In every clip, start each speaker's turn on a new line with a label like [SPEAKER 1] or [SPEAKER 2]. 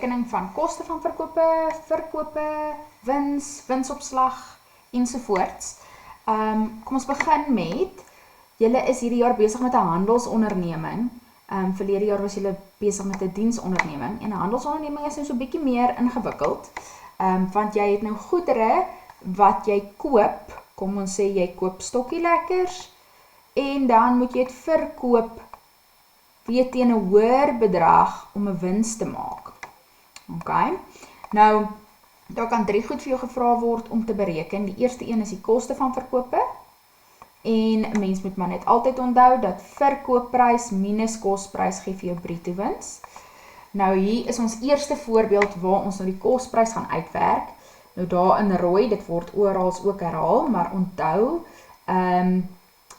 [SPEAKER 1] berekening van koste van verkope, wins, winsopslag ensovoorts. Kom ons begin met, julle is hierdie jaar besig met 'n handelsonderneming. Verlede jaar was julle besig met 'n diensonderneming en 'n handelsonderneming is nou so 'n bietjie meer ingewikkeld, want jy het nou goedere wat jy koop, kom ons sê jy koop stokkie lekkers en dan moet jy dit verkoop weer teen 'n hoër bedrag om 'n wins te maak. Okay. Nou, daar kan 3 goed vir jou gevra word om te bereken. Die eerste een is die koste van verkope. En 'n mens moet maar net altyd onthou dat verkoopprys minus kosprys gee vir jou bruto wins. Nou hier is ons eerste voorbeeld waar ons nou die kosprys gaan uitwerk. Nou daar in rooi, dit word oral ook herhaal, maar onthou,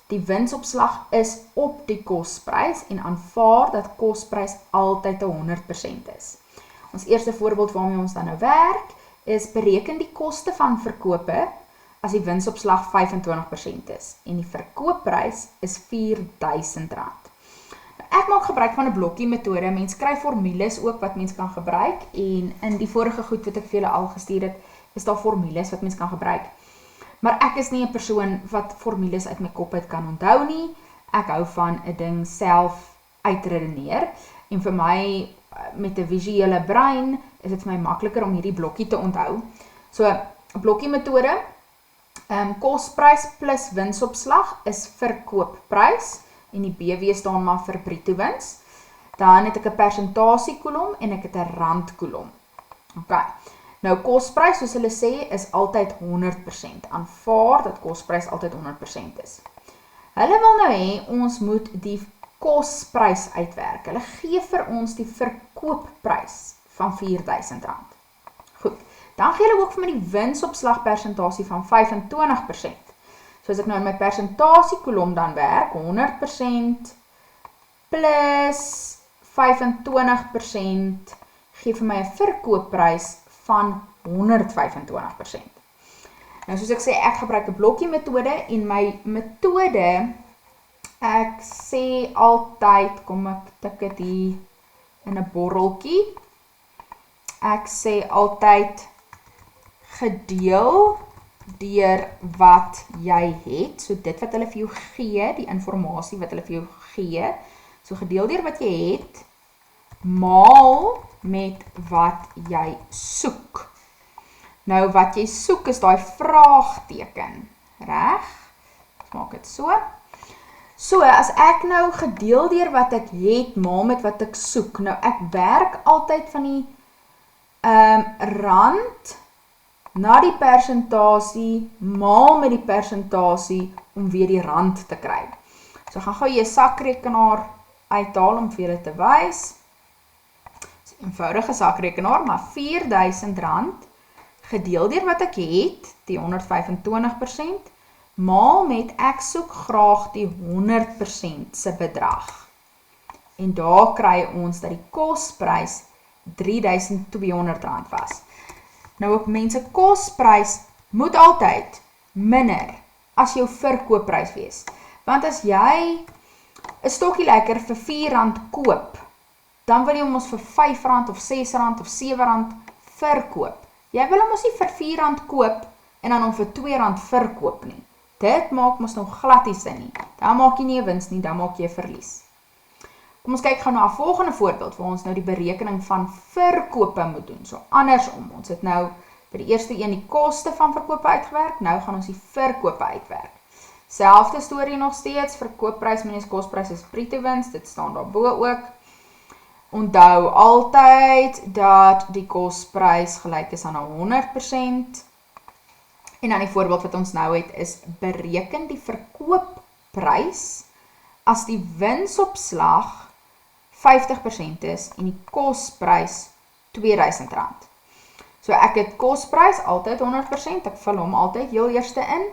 [SPEAKER 1] die winsopslag is op die kosprys en aanvaar dat kosprys altyd 100% is. Ons eerste voorbeeld waarmee ons dan nou werk, is bereken die koste van verkope as die winsopslag 25% is en die verkoopprys is R4.000. Ek maak gebruik van 'n blokkie metode. Mens kry formules ook wat mens kan gebruik en in die vorige goed wat ek vir julle al gestuur het, is daar formules wat mens kan gebruik. Maar ek is nie 'n persoon wat formules uit my kop uit kan onthou nie. Ek hou van 'n ding self uitredeneer en vir my met 'n visuele brein is dit vir my makliker om hierdie blokkie te onthou. So 'n blokkie metode, kosprys plus winsopslag is verkoopprys en die BW staan maar vir bruto wins. Dan het ek 'n persentasiekolom en ek het 'n randkolom. Okay. Nou kosprys, soos hulle sê, is altyd 100%. Aanvaar dat kosprys altyd 100% is. Hulle wil nou hê ons moet die kosprys uitwerk. Hulle gee vir ons die verkoopprys van R4.000. Goed. Dan gee hulle ook vir my die winsopslagpersentasie van 25%. So as ek nou in my persentasiekolom dan werk, 100% plus 25% gee vir my 'n verkoopprys van 125%. Nou soos ek sê, ek gebruik 'n blokkie metode en my metode, ek sê altyd, kom ek tik dit hier in 'n borreltjie. Ek sê altyd gedeel deur wat jy het, so dit wat hulle vir jou gee, die inligting wat hulle vir jou gee, so gedeel deur wat jy het, maal met wat jy soek. Nou wat jy soek is daai vraagteken, reg? Ons maak dit so. So as ek nou gedeel deur wat ek het, maal met wat ek soek, nou ek werk altyd van die rand na die persentasie, maal met die persentasie om weer die rand te kry. So gaan gou jy sakrekenaar uithaal om vir julle te wys. Dis 'n eenvoudige sakrekenaar, maar R4.000 gedeel deur wat ek het, die 125%, maal met ek soek graag die 100% se bedrag. En daar kry ons dat die kosprys R3.200 was. Nou op mense, kosprys moet altyd minder as jou verkoopprys wees. Want as jy 'n stokkie lekker vir R4 koop, dan wil jy hom ons vir R5 of R6 of R7 verkoop. Jy wil hom ons nie vir R4 koop en dan hom vir R2 verkoop nie. Dit maak ons nou glad nie sin nie. Dan maak jy nie 'n wins nie, dan maak jy 'n verlies. Kom ons kyk gou na 'n volgende voorbeeld waar ons nou die berekening van verkope moet doen. So andersom, ons het nou by die eerste een die koste van verkope uitgewerk, nou gaan ons die verkope uitwerk. Selfde storie nog steeds, verkoopprys minus kosprys is bruto wins, dit staan daarbo ook. Onthou altyd dat die kosprys gelyk is aan 100%. En dan die voorbeeld wat ons nou het is, bereken die verkoopprys as die winsopslag 50% is en die kosprys R2.000. So ek het kosprys altyd 100%, ek vul hom altyd heel eerste in.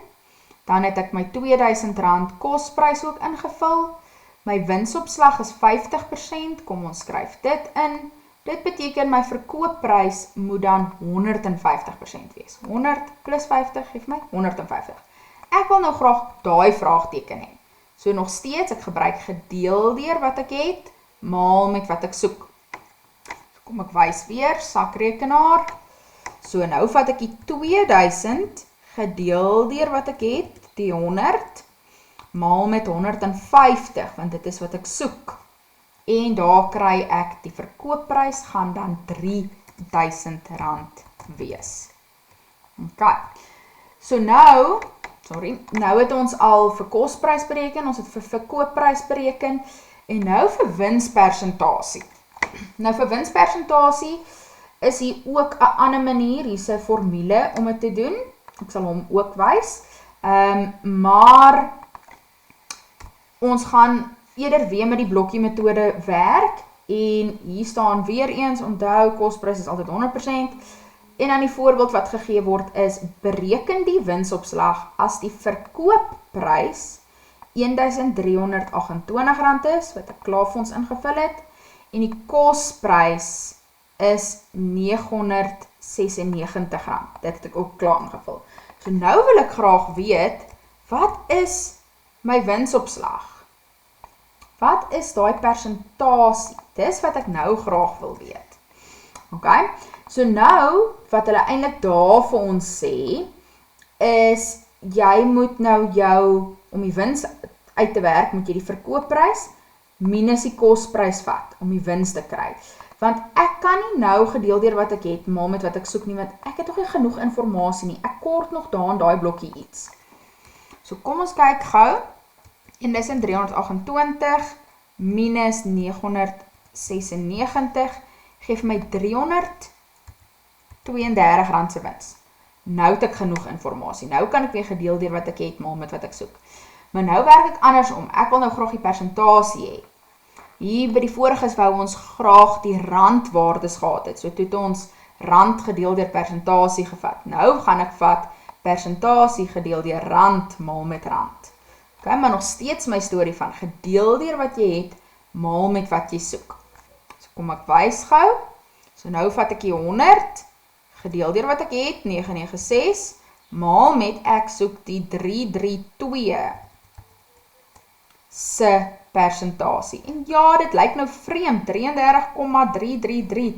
[SPEAKER 1] Dan het ek my R2.000 kosprys ook ingevul. My winsopslag is 50%, kom ons skryf dit in. Dit beteken my verkoopprys moet dan 150% wees. 100 plus 50 geef my 150. Ek wil nou graag daai vraagteken hê. So nog steeds, ek gebruik gedeel deur wat ek het, maal met wat ek soek. So Kom ek wys weer, sakrekenaar. So nou vat ek die 2000 gedeel deur wat ek het, die 100, maal met 150, want dit is wat ek soek. En daar kry ek die verkoopprys gaan dan R3000 wees. Ok, so nou het ons al vir kosprys bereken, ons het vir verkoopprys bereken, en nou vir winspersentasie. Nou vir winspersentasie is hier ook 'n ander manier, hier is 'n formule om dit te doen, ek sal hom ook wys, maar ons gaan eerder weer met die blokkie metode werk, en hier staan weer eens, onthou, kosprys is altyd 100%, en dan die voorbeeld wat gegee word is, bereken die winsopslag as die verkoopprys R1328 is, wat ek klaar vir ons ingevul het, en die kosprys is R996, dit het ek ook klaar ingevul. So nou wil ek graag weet, wat is my winsopslag? Wat is daai persentasie? Dis wat ek nou graag wil weet. Ok, so nou, wat hulle eintlik daar vir ons sê, is, jy moet nou om die wins uit te werk, moet jy die verkoopprys minus die kosprys vat, om die wins te kry. Want ek kan nie nou gedeel deur wat ek het, maal met wat ek soek nie, want ek het nog nie genoeg informasie nie, ek kort nog daar in daai blokkie iets. So kom ons kyk gou, 1328 minus 996 geef my R332 se wins. Nou het ek genoeg informasie. Nou kan ek weer gedeel deur wat ek het, maal met wat ek soek. Maar nou werk ek andersom. Ek wil nou graag die persentasie hê. Hier by die voriges wou ons graag die randwaardes gehad het. So toe het ons rand gedeel deur persentasie gevat. Nou gaan ek vat persentasie gedeel deur rand maal met rand. Ok, maar nog steeds my storie van gedeel deur wat jy het, maal met wat jy soek. So kom ek wys gou. So nou vat ek die 100, gedeel deur wat ek het, 996, maal met ek soek die 332 se persentasie. En ja, dit lyk nou vreemd, 33,333,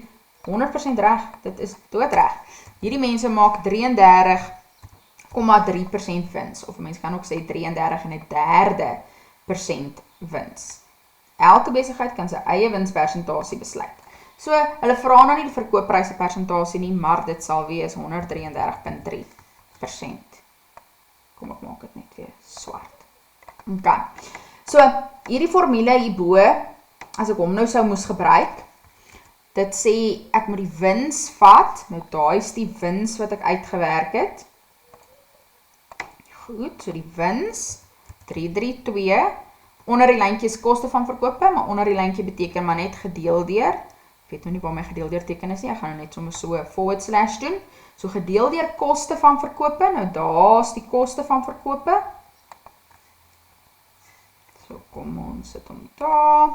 [SPEAKER 1] 100% reg, dit is doodreg. Hierdie mense maak 33,3% wins, of mens kan ook sê 33,1% wins. Elke besigheid kan sy eie winspersentasie besluit. So, hulle vra nou nie die verkooppryse persentasie nie, maar dit sal wees 133,3%. Kom ek maak dit net weer swart. Ok, so hierdie formule hierbo, as ek hom nou sou moes gebruik, dit sê ek moet die wins vat, nou daai is die wins wat ek uitgewerk het. Goed, so die wins, 332, onder die lyntjie is koste van verkope, maar onder die lyntjie beteken maar net gedeel deur. Ek weet nou nie waar my gedeel deur teken is nie, ek gaan nou net sommer so / doen. So gedeel deur koste van verkope, nou daar is die koste van verkope. So kom ons sit hom daar.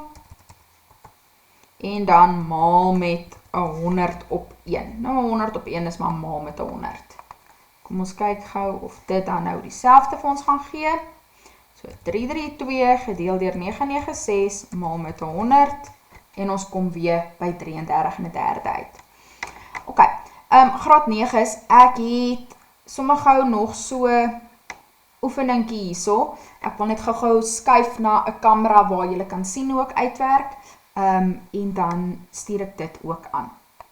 [SPEAKER 1] En dan maal met 100 op 1. Nou 100 op 1 is maar maal met 100. Kom ons kyk gou of dit dan nou dieselfde vir ons gaan gee. So 332 gedeel deur 996 maal met 100 en ons kom weer by 33,1 uit. Ok, graad 9 is, ek het sommer gou nog so oefeningkie hierso. Ek wil net gou skuif na 'n kamera waar jy kan sien hoe ek uitwerk. En dan stuur ek dit ook aan.